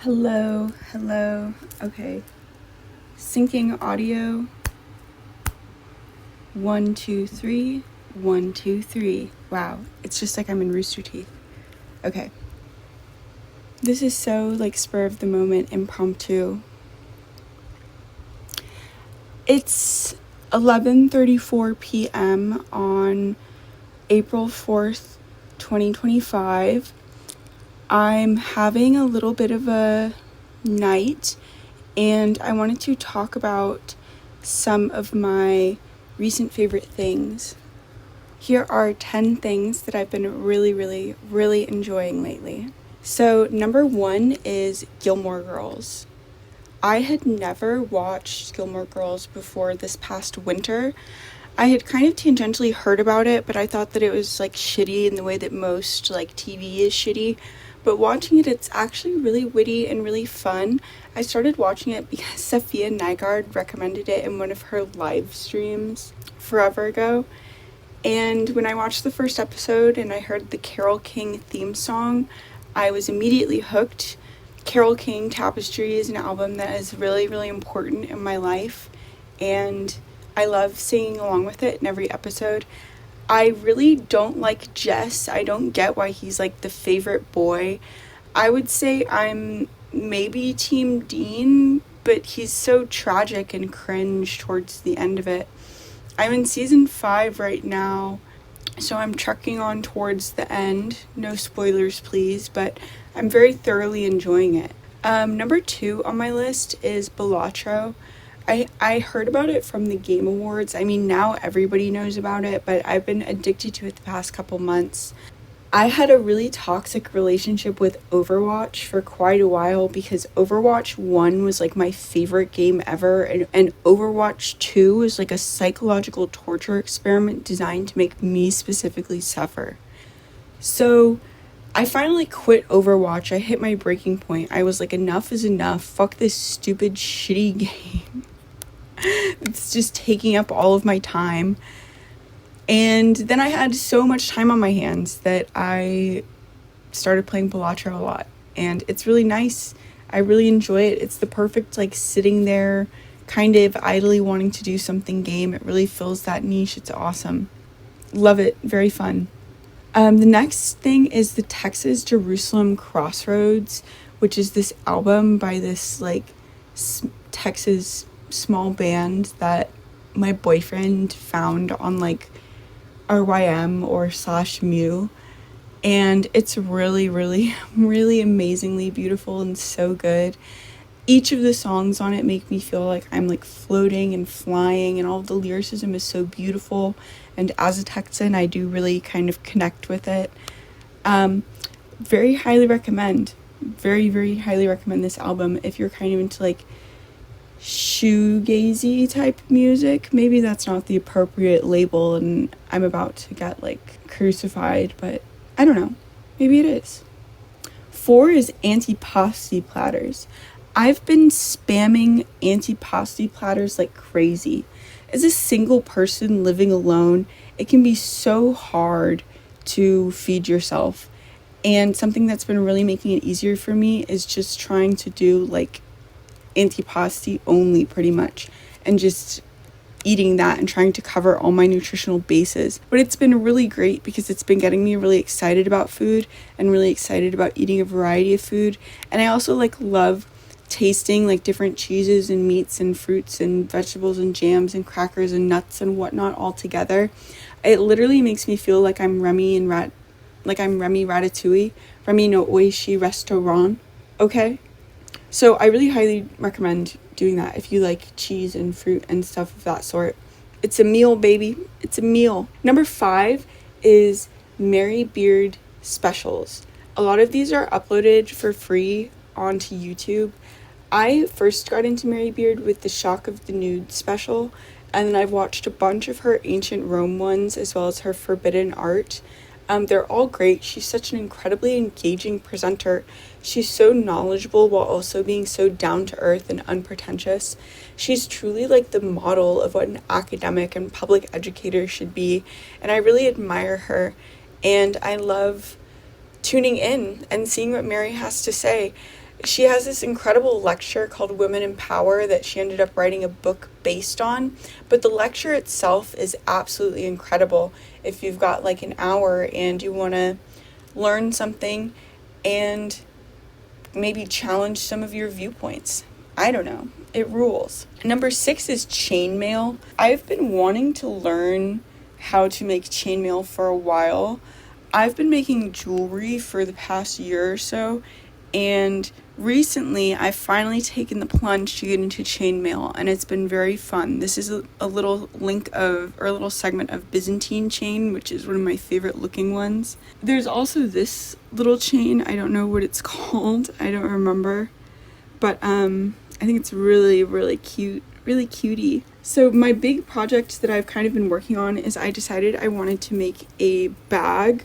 Hello, hello. Okay. Syncing audio. 1, 2, 3. 1, 2, 3. Wow, it's just like I'm in Rooster Teeth. Okay. This is so spur of the moment, impromptu. It's 11:34 p.m. on April 4th, 2025. I'm having a little bit of a night, and I wanted to talk about some of my recent favorite things. Here are 10 things that I've been really enjoying lately. So, number 1 is Gilmore Girls. I had never watched Gilmore Girls before this past winter. I had kind of tangentially heard about it, but I thought that it was shitty in the way that most TV is shitty. But watching it, it's actually really witty and really fun. I started watching it because Sophia Nygaard recommended it in one of her live streams forever ago. And when I watched the first episode and I heard the Carole King theme song, I was immediately hooked. Carole King Tapestry is an album that is really important in my life, and I love singing along with it in every episode. I really don't like Jess. I don't get why he's the favorite boy. I would say I'm maybe Team Dean, but he's so tragic and cringe towards the end of it. I'm in season 5 right now, so I'm trucking on towards the end. No spoilers, please, but I'm very thoroughly enjoying it. Number 2 on my list is Balatro. I heard about it from the Game Awards. I mean, now everybody knows about it, but I've been addicted to it the past couple months. I had a really toxic relationship with Overwatch for quite a while because Overwatch 1 was my favorite game ever, and Overwatch 2 was a psychological torture experiment designed to make me specifically suffer. So I finally quit Overwatch. I hit my breaking point. I was enough is enough. Fuck this stupid, shitty game. It's just taking up all of my time. And then I had so much time on my hands that I started playing Balatro a lot. And it's really nice. I really enjoy it. It's the perfect, sitting there, kind of idly wanting to do something game. It really fills that niche. It's awesome. Love it. Very fun. The next thing is the Texas Jerusalem Crossroads, which is this album by this, Texas small band that my boyfriend found on, RYM or /Mu, and it's really amazingly beautiful and so good. Each of the songs on it make me feel like I'm floating and flying, and all of the lyricism is so beautiful, and as a Texan I do really kind of connect with it. Very highly recommend. Very highly recommend this album if you're kind of into shoegazy type music. Maybe that's not the appropriate label and I'm about to get crucified, but I don't know, maybe it is. 4 is antipasti platters. I've been spamming antipasti platters like crazy. As a single person living alone, it can be so hard to feed yourself, and something that's been really making it easier for me is just trying to do antipasti only, pretty much, and just eating that and trying to cover all my nutritional bases. But it's been really great because it's been getting me really excited about food and really excited about eating a variety of food. And I also love tasting different cheeses and meats and fruits and vegetables and jams and crackers and nuts and whatnot all together. It literally makes me feel like I'm Remy Ratatouille, Remy no Oishi Restaurant. Okay. So I really highly recommend doing that if you like cheese and fruit and stuff of that sort. It's a meal, baby. It's a meal. Number 5 is Mary Beard specials. A lot of these are uploaded for free onto YouTube. I first got into Mary Beard with the Shock of the Nude special, and then I've watched a bunch of her Ancient Rome ones as well as her Forbidden Art. They're all great. She's such an incredibly engaging presenter. She's so knowledgeable while also being so down-to-earth and unpretentious. She's truly the model of what an academic and public educator should be, and I really admire her, and I love tuning in and seeing what Mary has to say. She has this incredible lecture called Women in Power that she ended up writing a book based on. But the lecture itself is absolutely incredible if you've got like an hour and you want to learn something and maybe challenge some of your viewpoints. I don't know. It rules. Number 6 is chainmail. I've been wanting to learn how to make chainmail for a while. I've been making jewelry for the past year or so, and recently I've finally taken the plunge to get into chainmail, and it's been very fun. This is a little link of, or a little segment of Byzantine chain, which is one of my favorite looking ones. There's also this little chain. I don't know what it's called. I don't remember. But I think it's really, really cute, really cutie. So my big project that I've kind of been working on is I decided I wanted to make a bag,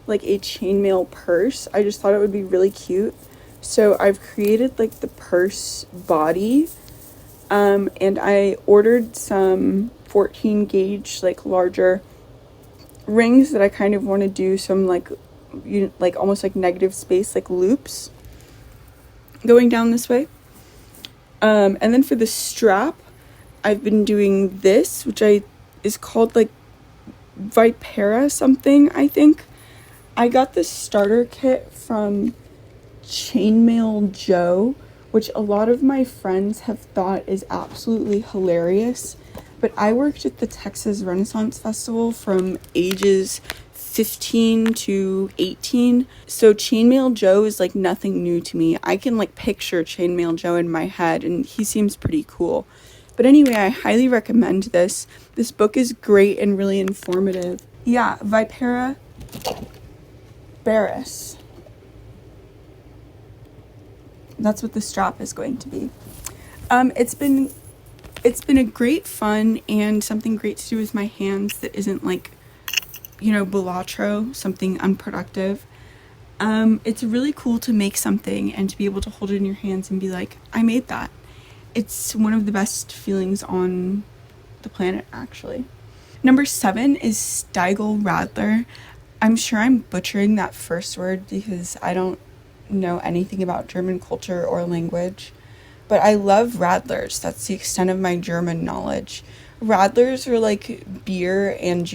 like a chainmail purse. I just thought it would be really cute. So I've created like the purse body, and I ordered some 14 gauge, like larger rings that I kind of want to do some like almost like negative space, like loops going down this way. And then for the strap, I've been doing this, which is called like Vipera something, I think. I got this starter kit from Chainmail Joe, which a lot of my friends have thought is absolutely hilarious. But I worked at the Texas Renaissance Festival from ages 15 to 18. So Chainmail Joe is like nothing new to me. I can like picture Chainmail Joe in my head, and he seems pretty cool. But anyway, I highly recommend this. This book is great and really informative. Yeah, Vipera Barris. That's what the strap is going to be. It's been a great fun and something great to do with my hands that isn't like, Balatro, something unproductive. It's really cool to make something and to be able to hold it in your hands and be like, I made that. It's one of the best feelings on the planet, actually. Number 7 is Steigl Radler. I'm sure I'm butchering that first word because I don't know anything about German culture or language, but I love Radlers. That's the extent of my German knowledge. Radlers are like beer and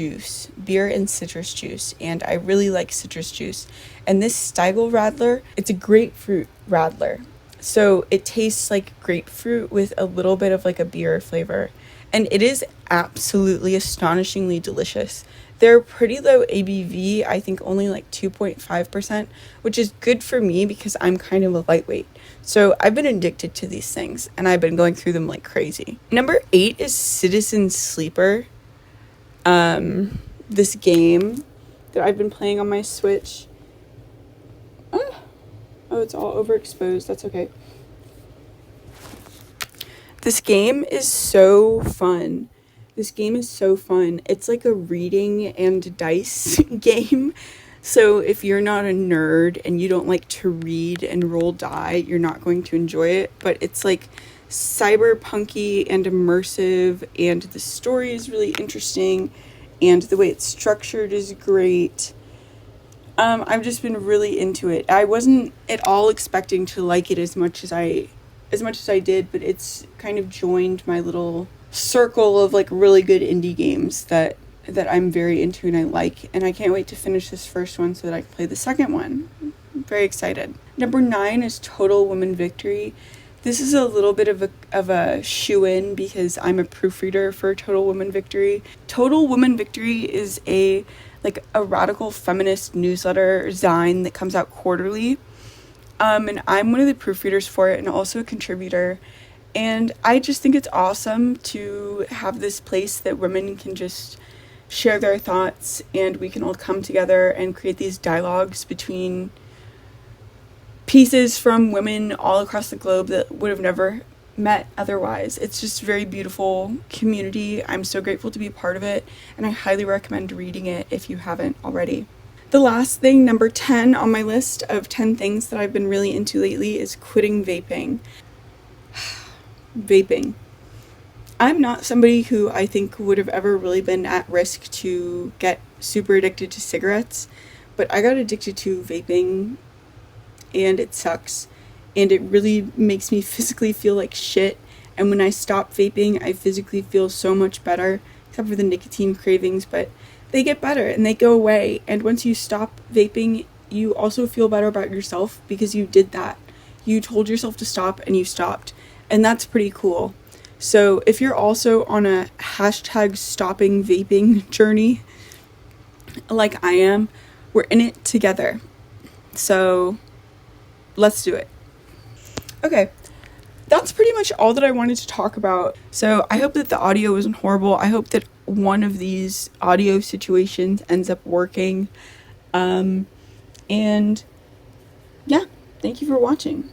citrus juice, and I really like citrus juice. And this Steigl Radler, it's a grapefruit Radler. So it tastes like grapefruit with a little bit of like a beer flavor. And it is absolutely astonishingly delicious. They're pretty low ABV, I think only like 2.5%, which is good for me because I'm kind of a lightweight. So I've been addicted to these things, and I've been going through them like crazy. Number 8 is Citizen Sleeper. This game that I've been playing on my Switch. Oh, it's all overexposed. That's okay. This game is so fun. It's like a reading and dice game. So if you're not a nerd and you don't like to read and roll die, you're not going to enjoy it. But it's like cyberpunky and immersive, and the story is really interesting, and the way it's structured is great. I've just been really into it. I wasn't at all expecting to like it as much as I did, but it's kind of joined my little circle of like really good indie games that I'm very into and I like, and I can't wait to finish this first one so that I can play the second one. I'm very excited. Number 9 is Total Woman Victory. This is a little bit of a shoe-in because I'm a proofreader for Total Woman Victory. Total Woman Victory is a radical feminist newsletter zine that comes out quarterly. And I'm one of the proofreaders for it and also a contributor. And I just think it's awesome to have this place that women can just share their thoughts, and we can all come together and create these dialogues between pieces from women all across the globe that would have never met otherwise. It's just a very beautiful community. I'm so grateful to be a part of it, and I highly recommend reading it if you haven't already. The last thing, number 10 on my list of 10 things that I've been really into lately, is quitting vaping. Vaping. I'm not somebody who I think would have ever really been at risk to get super addicted to cigarettes, but I got addicted to vaping, and it sucks. and it really makes me physically feel like shit. And when I stop vaping, I physically feel so much better, except for the nicotine cravings, but they get better and they go away. And once you stop vaping, you also feel better about yourself because you did that. You told yourself to stop and you stopped. And that's pretty cool. So if you're also on a hashtag stopping vaping journey, like I am, we're in it together. So let's do it. Okay, that's pretty much all that I wanted to talk about. So I hope that the audio wasn't horrible. I hope that one of these audio situations ends up working. And yeah, thank you for watching.